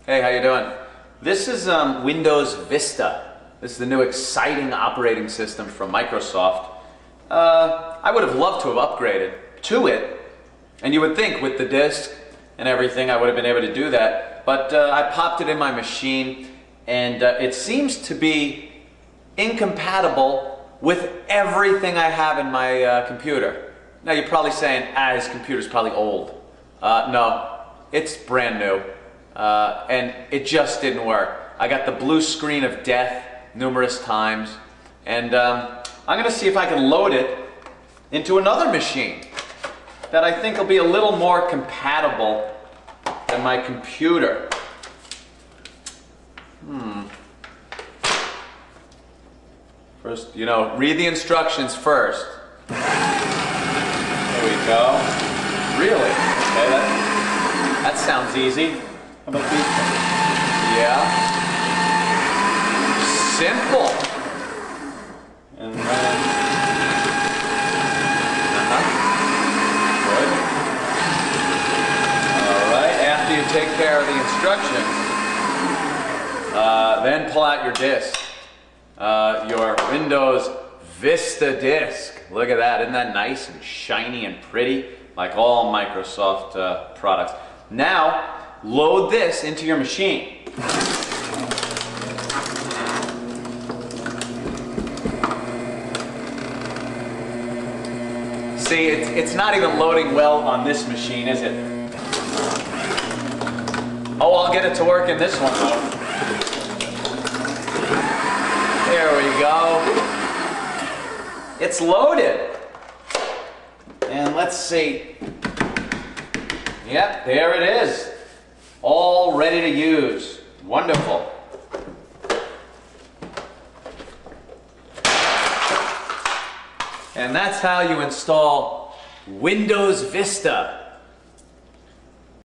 Hey, how you doing? This is Windows Vista. This is the new exciting operating system from Microsoft. I would have loved to have upgraded to it, and you would think with the disk and everything I would have been able to do that, but I popped it in my machine and it seems to be incompatible with everything I have in my computer. Now you're probably saying, his computer's probably old. No, it's brand new. And it just didn't work. I got the blue screen of death numerous times, and I'm going to see if I can load it into another machine that I think will be a little more compatible than my computer. First, read the instructions first. There we go. Really? Okay, that sounds easy. How about these things? Yeah. Simple. And then... Good. Alright, after you take care of the instructions, then pull out your disk. Your Windows Vista disk. Look at that. Isn't that nice and shiny and pretty? Like all Microsoft products. Now, load this into your machine. See, it's not even loading well on this machine, is it? Oh, I'll get it to work in this one though. There we go. It's loaded. And let's see. Yep, there it is. All ready to use. Wonderful. And that's how you install Windows Vista.